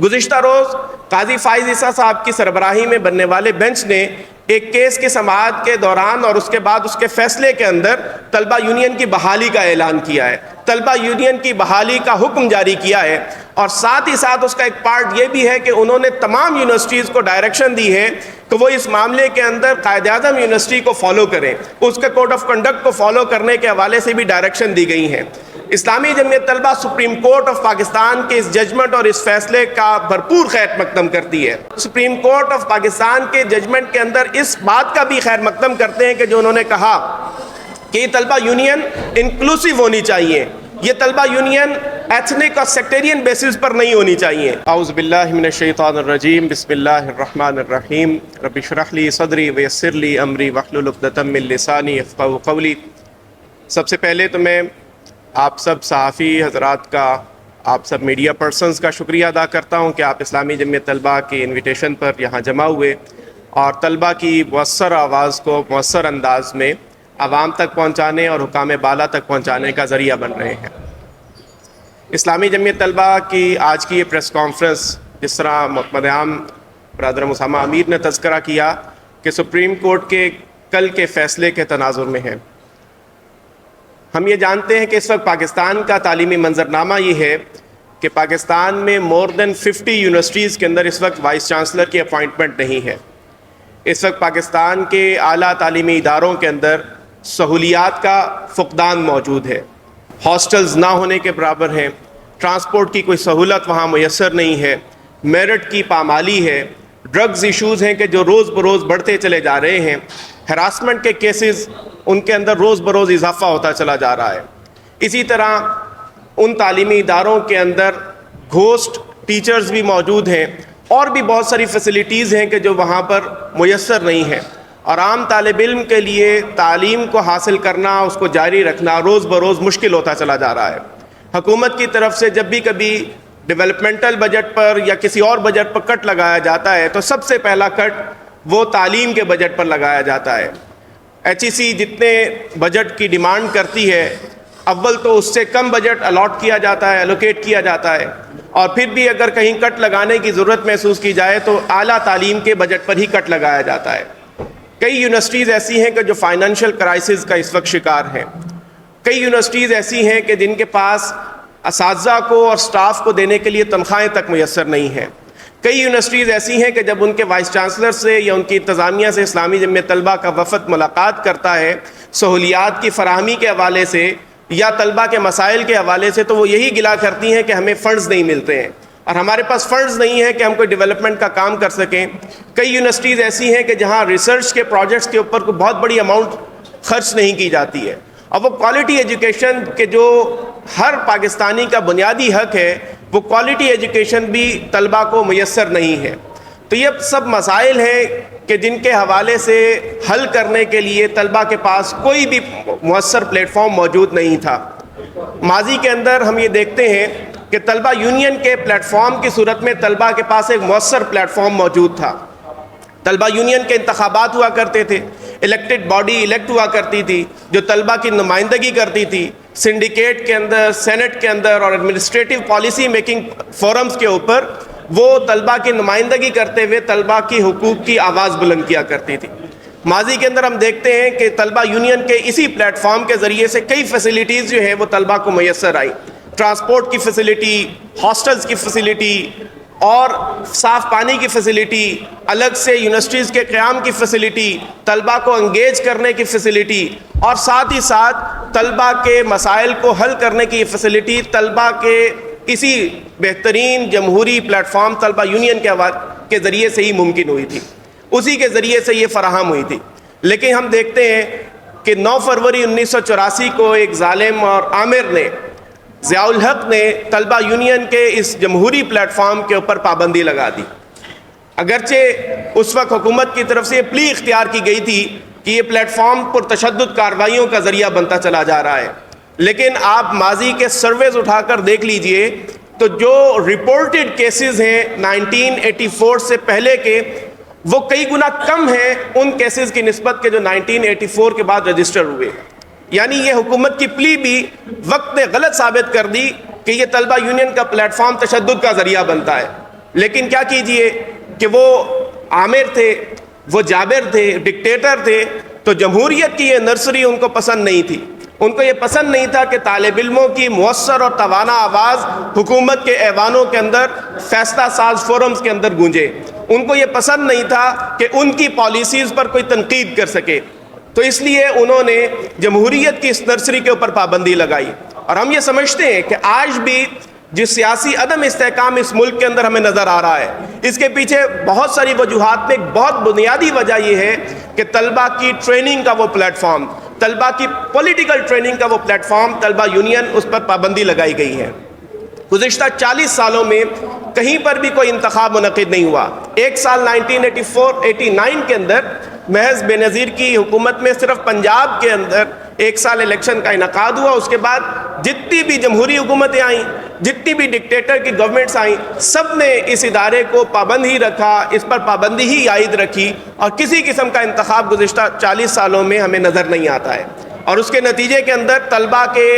گزشتہ روز قاضی فائز عیسیٰ صاحب کی سربراہی میں بننے والے بینچ نے ایک کیس کی سماعت کے دوران اور اس کے بعد اس کے فیصلے کے اندر طلبہ یونین کی بحالی کا اعلان کیا ہے، طلبہ یونین کی بحالی کا حکم جاری کیا ہے، اور ساتھ ہی ساتھ اس کا ایک پارٹ یہ بھی ہے کہ انہوں نے تمام یونیورسٹیز کو ڈائریکشن دی ہے کہ وہ اس معاملے کے اندر قائد اعظم یونیورسٹی کو فالو کریں، اس کے کوڈ آف کنڈکٹ کو فالو کرنے کے حوالے سے بھی ڈائریکشن دی گئی ہیں۔ اسلامی جمعیت طلبہ سپریم کورٹ آف پاکستان کے اس ججمنٹ اور اس فیصلے کا بھرپور خیر مقدم کرتی ہے۔ سپریم کورٹ آف پاکستان کے ججمنٹ کے اندر اس بات کا بھی خیر مقدم کرتے ہیں کہ جو انہوں نے کہا کہ یہ طلبہ یونین انکلوسیو ہونی چاہیے، یہ طلبہ یونین ایتھنک اور سیکٹیرین بیسس پر نہیں ہونی چاہیے۔ اعوذ باللہ من الشیطان الرجیم، بسم اللہ الرحمن الرحیم، رب اشرح لی صدری ویسر لی امری واحلل عقدۃ من لسانی یفقہوا قولی۔ سب سے پہلے تو میں آپ سب صحافی حضرات کا، آپ سب میڈیا پرسنز کا شکریہ ادا کرتا ہوں کہ آپ اسلامی جمعیت طلبہ کی انویٹیشن پر یہاں جمع ہوئے اور طلبہ کی مؤثر آواز کو مؤثر انداز میں عوام تک پہنچانے اور حکام بالا تک پہنچانے کا ذریعہ بن رہے ہیں۔ اسلامی جمعیت طلبہ کی آج کی یہ پریس کانفرنس، جس طرح محتمم عام برادر اسامہ امیر نے تذکرہ کیا کہ سپریم کورٹ کے کل کے فیصلے کے تناظر میں ہے۔ ہم یہ جانتے ہیں کہ اس وقت پاکستان کا تعلیمی منظرنامہ یہ ہے کہ پاکستان میں مور دین 50 یونیورسٹیز کے اندر اس وقت وائس چانسلر کی اپوائنٹمنٹ نہیں ہے۔ اس وقت پاکستان کے اعلیٰ تعلیمی اداروں کے اندر سہولیات کا فقدان موجود ہے، ہاسٹلز نہ ہونے کے برابر ہیں، ٹرانسپورٹ کی کوئی سہولت وہاں میسر نہیں ہے، میرٹ کی پامالی ہے، ڈرگز ایشوز ہیں کہ جو روز بروز بڑھتے چلے جا رہے ہیں، ہراسمنٹ کے کیسز ان کے اندر روز بروز اضافہ ہوتا چلا جا رہا ہے۔ اسی طرح ان تعلیمی اداروں کے اندر گھوسٹ ٹیچرز بھی موجود ہیں اور بھی بہت ساری فیسلٹیز ہیں کہ جو وہاں پر میسر نہیں ہیں، اور عام طالب علم کے لیے تعلیم کو حاصل کرنا، اس کو جاری رکھنا روز بروز مشکل ہوتا چلا جا رہا ہے۔ حکومت کی طرف سے جب بھی کبھی ڈیولپمنٹل بجٹ پر یا کسی اور بجٹ پر کٹ لگایا جاتا ہے تو سب سے پہلا کٹ وہ تعلیم کے بجٹ پر لگایا جاتا ہے۔ ایچ ای سی جتنے بجٹ کی ڈیمانڈ کرتی ہے، اول تو اس سے کم بجٹ الاٹ کیا جاتا ہے، ایلوکیٹ کیا جاتا ہے، اور پھر بھی اگر کہیں کٹ لگانے کی ضرورت محسوس کی جائے تو اعلیٰ تعلیم کے بجٹ پر ہی کٹ لگایا جاتا ہے۔ کئی یونیورسٹیز ایسی ہیں کہ جو فائنینشیل کرائسس کا اس وقت شکار ہیں، کئی یونیورسٹیز ایسی ہیں کہ جن کے پاس اساتذہ کو اور سٹاف کو دینے کے لیے تنخواہیں تک میسر نہیں ہیں، کئی یونیورسٹیز ایسی ہیں کہ جب ان کے وائس چانسلر سے یا ان کی انتظامیہ سے اسلامی جمعیت طلبہ کا وفد ملاقات کرتا ہے سہولیات کی فراہمی کے حوالے سے یا طلبہ کے مسائل کے حوالے سے، تو وہ یہی گلا کرتی ہیں کہ ہمیں فنڈز نہیں ملتے ہیں اور ہمارے پاس فنڈز نہیں ہیں کہ ہم کوئی ڈیولپمنٹ کا کام کر سکیں۔ کئی یونیورسٹیز ایسی ہیں کہ جہاں ریسرچ کے پروجیکٹس کے اوپر کوئی بہت بڑی اماؤنٹ خرچ نہیں کی جاتی ہے، اور وہ کوالٹی ایجوکیشن کے جو ہر پاکستانی کا بنیادی حق ہے، وہ کوالٹی ایجوکیشن بھی طلبہ کو میسر نہیں ہے۔ تو یہ سب مسائل ہیں کہ جن کے حوالے سے حل کرنے کے لیے طلبہ کے پاس کوئی بھی مؤثر پلیٹ فارم موجود نہیں تھا۔ ماضی کے اندر ہم یہ دیکھتے ہیں کہ طلبہ یونین کے پلیٹ فارم کی صورت میں طلبہ کے پاس ایک مؤثر پلیٹ فارم موجود تھا۔ طلبہ یونین کے انتخابات ہوا کرتے تھے، الیکٹڈ باڈی الیکٹ ہوا کرتی تھی جو طلبہ کی نمائندگی کرتی تھی، سنڈیکیٹ کے اندر، سینٹ کے اندر اور ایڈمنسٹریٹو پالیسی میکنگ فورمز کے اوپر وہ طلبہ کی نمائندگی کرتے ہوئے طلبہ کی حقوق کی آواز بلند کیا کرتی تھی۔ ماضی کے اندر ہم دیکھتے ہیں کہ طلبہ یونین کے اسی پلیٹ فارم کے ذریعے سے کئی فیسلٹیز جو ہیں وہ طلبہ کو میسر آئی، ٹرانسپورٹ کی فیسلٹی، ہاسٹلز کی فیسلٹی اور صاف پانی کی فیسلٹی، الگ سے یونیورسٹیز کے قیام کی فیسلٹی، طلبہ کو انگیج کرنے کی فیسلٹی، اور ساتھ ہی ساتھ طلبہ کے مسائل کو حل کرنے کی فیسلٹی طلبہ کے اسی بہترین جمہوری پلیٹ فارم طلبہ یونین کے ذریعے سے ہی ممکن ہوئی تھی، اسی کے ذریعے سے یہ فراہم ہوئی تھی۔ لیکن ہم دیکھتے ہیں کہ 9 فروری 1984 کو ایک ظالم اور آمر نے، ضیاء الحق نے طلبہ یونین کے اس جمہوری پلیٹ فارم کے اوپر پابندی لگا دی۔ اگرچہ اس وقت حکومت کی طرف سے یہ پلی اختیار کی گئی تھی کہ یہ پلیٹ فارم پر تشدد کارروائیوں کا ذریعہ بنتا چلا جا رہا ہے، لیکن آپ ماضی کے سرویز اٹھا کر دیکھ لیجئے تو جو رپورٹڈ کیسز ہیں 1984 سے پہلے کے، وہ کئی گنا کم ہیں ان کیسز کی نسبت کے جو 1984 کے بعد رجسٹر ہوئے۔ یعنی یہ حکومت کی پلی بھی وقت نے غلط ثابت کر دی کہ یہ طلبہ یونین کا پلیٹ فارم تشدد کا ذریعہ بنتا ہے۔ لیکن کیا کیجئے کہ وہ عامر تھے، وہ جابر تھے، ڈکٹیٹر تھے، تو جمہوریت کی یہ نرسری ان کو پسند نہیں تھی۔ ان کو یہ پسند نہیں تھا کہ طالب علموں کی مؤثر اور توانا آواز حکومت کے ایوانوں کے اندر، فیصلہ ساز فورمز کے اندر گونجے۔ ان کو یہ پسند نہیں تھا کہ ان کی پالیسیز پر کوئی تنقید کر سکے، تو اس لیے انہوں نے جمہوریت کی اس نرسری کے اوپر پابندی لگائی۔ اور ہم یہ سمجھتے ہیں کہ آج بھی جس سیاسی عدم استحکام اس ملک کے اندر ہمیں نظر آ رہا ہے، اس کے پیچھے بہت ساری وجوہات میں ایک بہت بنیادی وجہ یہ ہے کہ طلبہ کی ٹریننگ کا وہ پلیٹ فارم، طلبہ کی پولیٹیکل ٹریننگ کا وہ پلیٹ فارم، طلبہ یونین، اس پر پابندی لگائی گئی ہے۔ گزشتہ 40 سالوں میں کہیں پر بھی کوئی انتخاب منعقد نہیں ہوا۔ ایک سال 1989 کے اندر محض بے نظیر کی حکومت میں صرف پنجاب کے اندر ایک سال الیکشن کا انعقاد ہوا۔ اس کے بعد جتنی بھی جمہوری حکومتیں آئیں، جتنی بھی ڈکٹیٹر کی گورنمنٹس آئیں، سب نے اس ادارے کو پابند ہی رکھا، اس پر پابندی ہی عائد رکھی، اور کسی قسم کا انتخاب گزشتہ 40 سالوں میں ہمیں نظر نہیں آتا ہے۔ اور اس کے نتیجے کے اندر طلبہ کے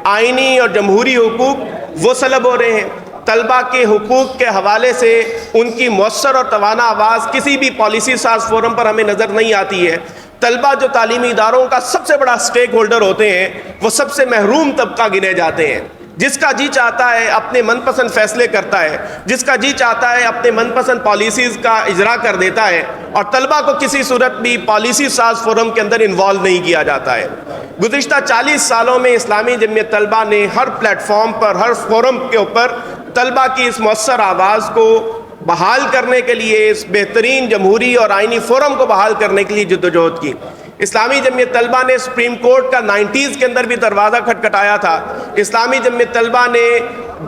آئینی اور جمہوری حقوق وہ سلب ہو رہے ہیں۔ طلبہ کے حقوق کے حوالے سے ان کی مؤثر اور توانا آواز کسی بھی پالیسی ساز فورم پر ہمیں نظر نہیں آتی ہے۔ طلبہ جو تعلیمی اداروں کا سب سے بڑا سٹیک ہولڈر ہوتے ہیں، وہ سب سے محروم طبقہ گنے جاتے ہیں۔ جس کا جی چاہتا ہے اپنے من پسند فیصلے کرتا ہے، جس کا جی چاہتا ہے اپنے من پسند پالیسیز کا اجرا کر دیتا ہے، اور طلبہ کو کسی صورت بھی پالیسی ساز فورم کے اندر انوالو نہیں کیا جاتا ہے۔ گزشتہ 40 سالوں میں اسلامی جمعیت طلبہ نے ہر پلیٹ فارم پر، ہر فورم کے اوپر طلبہ کی اس مؤثر آواز کو بحال کرنے کے لیے، اس بہترین جمہوری اور آئینی فورم کو بحال کرنے کے لیے جدوجہد کی۔ اسلامی جمعیت طلبہ نے سپریم کورٹ کا 90s کے اندر بھی دروازہ کھٹکھٹایا تھا۔ اسلامی جمعیت طلبہ نے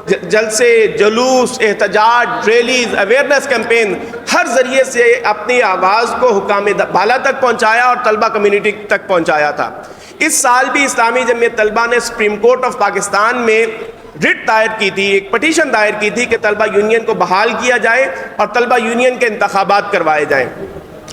جلسے، جلوس، احتجاج، ریلیز، اویئرنیس کیمپین، ہر ذریعے سے اپنی آواز کو حکام بالا تک پہنچایا اور طلبہ کمیونٹی تک پہنچایا تھا۔ اس سال بھی اسلامی جمعیت طلبہ نے سپریم کورٹ آف پاکستان میں رٹ دائر کی تھی، ایک پٹیشن دائر کی تھی کہ طلبہ یونین کو بحال کیا جائے اور طلبہ یونین کے انتخابات کروائے جائیں۔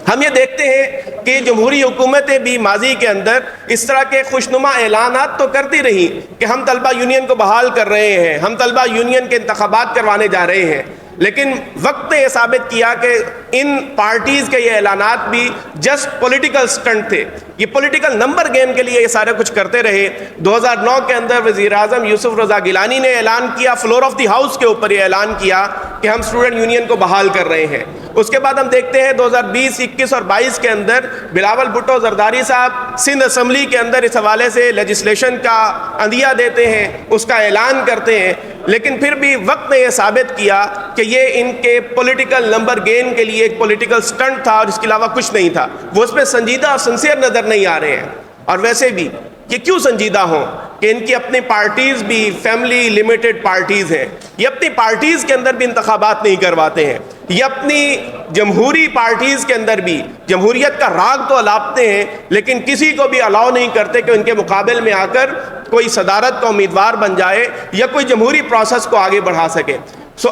ہم یہ دیکھتے ہیں کہ جمہوری حکومتیں بھی ماضی کے اندر اس طرح کے خوشنما اعلانات تو کرتی رہی کہ ہم طلبہ یونین کو بحال کر رہے ہیں، ہم طلبہ یونین کے انتخابات کروانے جا رہے ہیں، لیکن وقت نے یہ ثابت کیا کہ ان پارٹیز کے یہ اعلانات بھی جسٹ پولیٹیکل سٹنٹ تھے۔ یہ پولیٹیکل نمبر گیم کے لیے یہ سارے کچھ کرتے رہے۔ 2009 کے اندر وزیر اعظم یوسف رضا گیلانی نے اعلان کیا، فلور آف دی ہاؤس کے اوپر یہ اعلان کیا کہ ہم اسٹوڈنٹ یونین کو بحال کر رہے ہیں۔ اس کے بعد ہم دیکھتے ہیں 2020، 21 اور 22 کے اندر بلاول بھٹو زرداری صاحب سندھ اسمبلی کے اندر اس حوالے سے لیجسلیشن کا عندیہ دیتے ہیں، اس کا اعلان کرتے ہیں، لیکن پھر بھی وقت نے یہ ثابت کیا کہ یہ ان کے پولیٹیکل نمبر گین کے لیے ایک پولیٹیکل سٹنٹ تھا اور اس کے علاوہ کچھ نہیں تھا۔ وہ اس میں سنجیدہ اور سنسیئر نظر نہیں آ رہے ہیں۔ اور ویسے بھی یہ کیوں سنجیدہ ہوں کہ ان کی اپنی پارٹیز بھی فیملی لیمیٹڈ پارٹیز ہیں، یہ اپنی پارٹیز کے اندر بھی انتخابات نہیں کرواتے ہیں، یہ اپنی جمہوری پارٹیز کے اندر بھی جمہوریت کا راگ تو الاپتے ہیں، لیکن کسی کو بھی الاؤ نہیں کرتے کہ ان کے مقابل میں آ کر کوئی صدارت کا امیدوار بن جائے یا کوئی جمہوری پروسیس کو آگے بڑھا سکے۔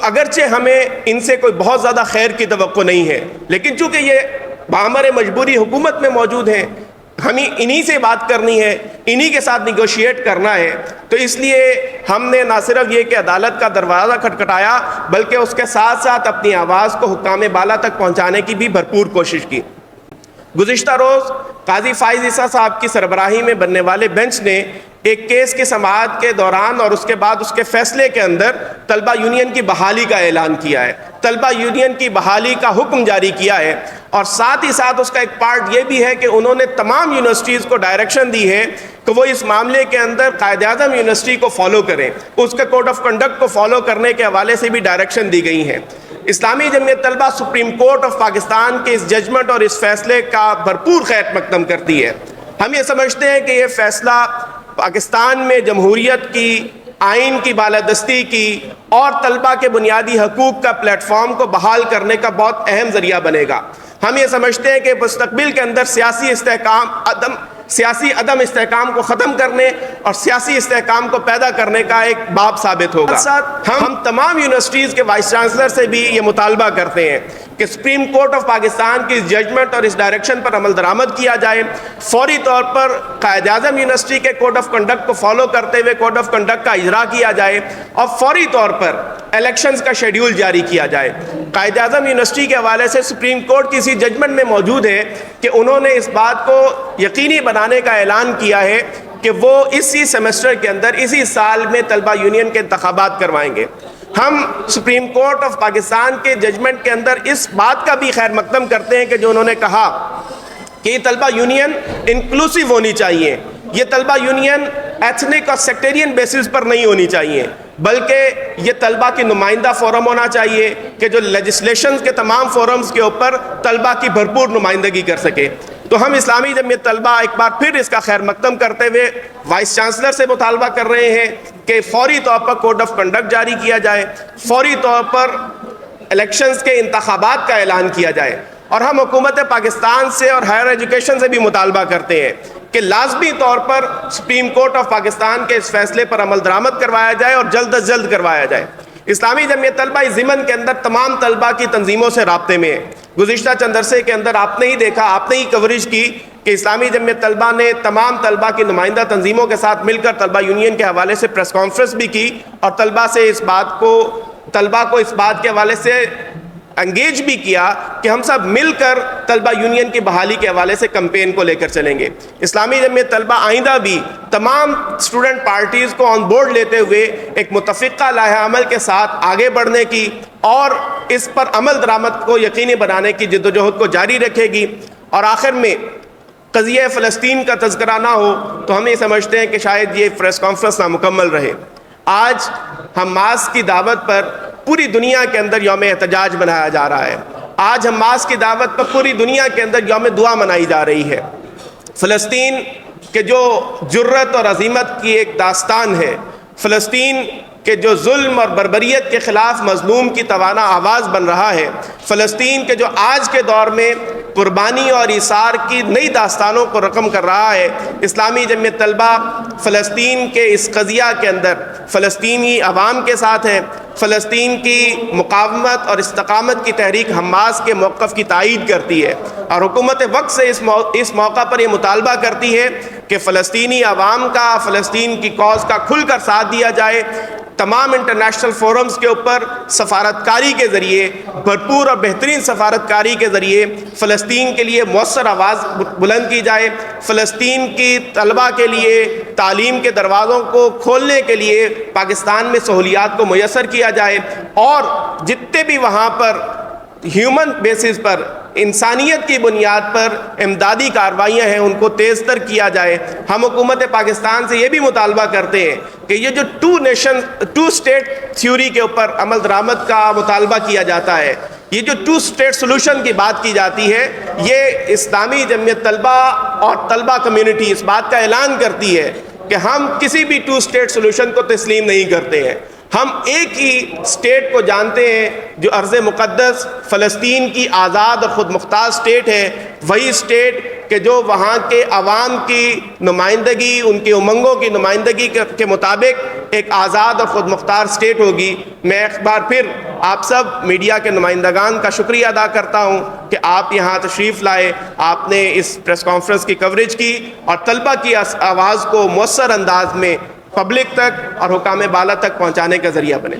اگرچہ ہمیں ان سے کوئی بہت زیادہ خیر کی توقع نہیں ہے، لیکن چونکہ یہ بامر مجبوری حکومت میں موجود ہیں، ہمیں انہی سے بات کرنی ہے، انہی کے ساتھ نیگوشیٹ کرنا ہے، تو اس لیے ہم نے نہ صرف یہ کہ عدالت کا دروازہ کھٹکھٹایا، بلکہ اس کے ساتھ ساتھ اپنی آواز کو حکام بالا تک پہنچانے کی بھی بھرپور کوشش کی۔ گزشتہ روز قاضی فائز عیسیٰ صاحب کی سربراہی میں بننے والے بینچ نے ایک کیس کی سماعت کے دوران اور اس کے بعد اس کے فیصلے کے اندر طلبہ یونین کی بحالی کا اعلان کیا ہے، طلبہ یونین کی بحالی کا حکم جاری کیا ہے، اور ساتھ ہی ساتھ اس کا ایک پارٹ یہ بھی ہے کہ انہوں نے تمام یونیورسٹیز کو ڈائریکشن دی ہے کہ وہ اس معاملے کے اندر قائد اعظم یونیورسٹی کو فالو کریں، اس کے کوڈ آف کنڈکٹ کو فالو کرنے کے حوالے سے بھی ڈائریکشن دی گئی ہیں۔ اسلامی جمعیت طلبہ سپریم کورٹ آف پاکستان کے اس ججمنٹ اور اس فیصلے کا بھرپور خیر مقدم کرتی ہے۔ ہم یہ سمجھتے ہیں کہ یہ فیصلہ پاکستان میں جمہوریت کی، آئین کی بالادستی کی اور طلبہ کے بنیادی حقوق کا پلیٹ فارم کو بحال کرنے کا بہت اہم ذریعہ بنے گا۔ ہم یہ سمجھتے ہیں کہ مستقبل کے اندر سیاسی عدم استحکام کو ختم کرنے اور سیاسی استحکام کو پیدا کرنے کا ایک باب ثابت ہوگا۔ ساتھ ہم تمام یونیورسٹیز کے وائس چانسلر سے بھی یہ مطالبہ کرتے ہیں کہ سپریم کورٹ آف پاکستان کی اس ججمنٹ اور اس ڈائریکشن پر عمل درآمد کیا جائے، فوری طور پر قائد اعظم یونیورسٹی کے کوڈ آف کنڈکٹ کو فالو کرتے ہوئے کوڈ آف کنڈکٹ کا اجرا کیا جائے، اور فوری طور پر الیکشنز کا شیڈیول جاری کیا جائے۔ قائد اعظم یونیورسٹی کے حوالے سے سپریم کورٹ کی اسی ججمنٹ میں موجود ہے کہ انہوں نے اس بات کو یقینی بنانے کا اعلان کیا ہے کہ وہ اسی سیمسٹر کے اندر، اسی سال میں طلبہ یونین کے انتخابات کروائیں گے۔ ہم سپریم کورٹ آف پاکستان کے ججمنٹ کے اندر اس بات کا بھی خیر مقدم کرتے ہیں کہ جو انہوں نے کہا کہ یہ طلبہ یونین انکلوسیو ہونی چاہیے، یہ طلبہ یونین ایتھنک اور سیکٹرین بیسس پر نہیں ہونی چاہیے، بلکہ یہ طلبہ کی نمائندہ فورم ہونا چاہیے کہ جو لیجسلیشنز کے تمام فورمز کے اوپر طلبہ کی بھرپور نمائندگی کر سکے۔ تو ہم اسلامی جمعیت طلبہ ایک بار پھر اس کا خیر مقدم کرتے ہوئے وائس چانسلر سے مطالبہ کر رہے ہیں کہ فوری طور پر کوڈ آف کنڈکٹ جاری کیا جائے، فوری طور پر الیکشنز کے انتخابات کا اعلان کیا جائے، اور ہم حکومت پاکستان سے اور ہائر ایجوکیشن سے بھی مطالبہ کرتے ہیں کہ لازمی طور پر سپریم کورٹ آف پاکستان کے اس فیصلے پر عمل درآمد کروایا جائے اور جلد از جلد کروایا جائے۔ اسلامی جمعیت طلبہ اس ضمن کے اندر تمام طلبہ کی تنظیموں سے رابطے میں ہے۔ گزشتہ چند عرصے کے اندر آپ نے ہی دیکھا، آپ نے ہی کوریج کی کہ اسلامی جمعیت طلبہ نے تمام طلبہ کی نمائندہ تنظیموں کے ساتھ مل کر طلبہ یونین کے حوالے سے پریس کانفرنس بھی کی، اور طلبہ کو اس بات کے حوالے سے انگیج بھی کیا کہ ہم سب مل کر طلبہ یونین کی بحالی کے حوالے سے کمپین کو لے کر چلیں گے۔ اسلامی جمعیت طلبہ آئندہ بھی تمام اسٹوڈنٹ پارٹیز کو آن بورڈ لیتے ہوئے ایک متفقہ لائحہ عمل کے ساتھ آگے بڑھنے کی اور اس پر عمل درآمد کو یقینی بنانے کی جدوجہد کو جاری رکھے گی۔ اور آخر میں قضیہ فلسطین کا تذکرہ نہ ہو تو ہم یہ سمجھتے ہیں کہ شاید یہ پریس کانفرنس نامکمل رہے۔ آج حماس کی دعوت پر پوری دنیا کے اندر یوم احتجاج منایا جا رہا ہے، آج حماس کی دعوت پر پوری دنیا کے اندر یوم دعا منائی جا رہی ہے۔ فلسطین کے جو جرت اور عظیمت کی ایک داستان ہے، فلسطین کہ جو ظلم اور بربریت کے خلاف مظلوم کی توانا آواز بن رہا ہے، فلسطین کے جو آج کے دور میں قربانی اور ایثار کی نئی داستانوں کو رقم کر رہا ہے، اسلامی جمعیت طلبہ فلسطین کے اس قضیہ کے اندر فلسطینی عوام کے ساتھ ہے۔ فلسطین کی مقاومت اور استقامت کی تحریک حماس کے موقف کی تائید کرتی ہے، اور حکومت وقت سے اس موقع پر یہ مطالبہ کرتی ہے کہ فلسطینی عوام کا، فلسطین کی کاز کا کھل کر ساتھ دیا جائے۔ تمام انٹرنیشنل فورمز کے اوپر سفارتکاری کے ذریعے، بھرپور اور بہترین سفارتکاری کے ذریعے فلسطین کے لیے مؤثر آواز بلند کی جائے، فلسطین کی طلبہ کے لیے تعلیم کے دروازوں کو کھولنے کے لیے پاکستان میں سہولیات کو میسر کیا جائے، اور جتنے بھی وہاں پر ہیومن بیسس پر، انسانیت کی بنیاد پر امدادی کارروائیاں ہیں ان کو تیز تر کیا جائے۔ ہم حکومت پاکستان سے یہ بھی مطالبہ کرتے ہیں کہ یہ جو ٹو اسٹیٹ تھیوری کے اوپر عمل درآمد کا مطالبہ کیا جاتا ہے، یہ جو ٹو اسٹیٹ سولوشن کی بات کی جاتی ہے، یہ اسلامی جمعیت طلبہ اور طلبہ کمیونٹی اس بات کا اعلان کرتی ہے کہ ہم کسی بھی ٹو اسٹیٹ سولوشن کو تسلیم نہیں کرتے ہیں۔ ہم ایک ہی اسٹیٹ کو جانتے ہیں جو ارض مقدس فلسطین کی آزاد اور خود مختار اسٹیٹ ہے، وہی اسٹیٹ کہ جو وہاں کے عوام کی نمائندگی، ان کی امنگوں کی نمائندگی کے مطابق ایک آزاد اور خود مختار اسٹیٹ ہوگی۔ میں ایک بار پھر آپ سب میڈیا کے نمائندگان کا شکریہ ادا کرتا ہوں کہ آپ یہاں تشریف لائے، آپ نے اس پریس کانفرنس کی کوریج کی اور طلبہ کی آواز کو مؤثر انداز میں پبلک تک اور حکام بالا تک پہنچانے کا ذریعہ بنے۔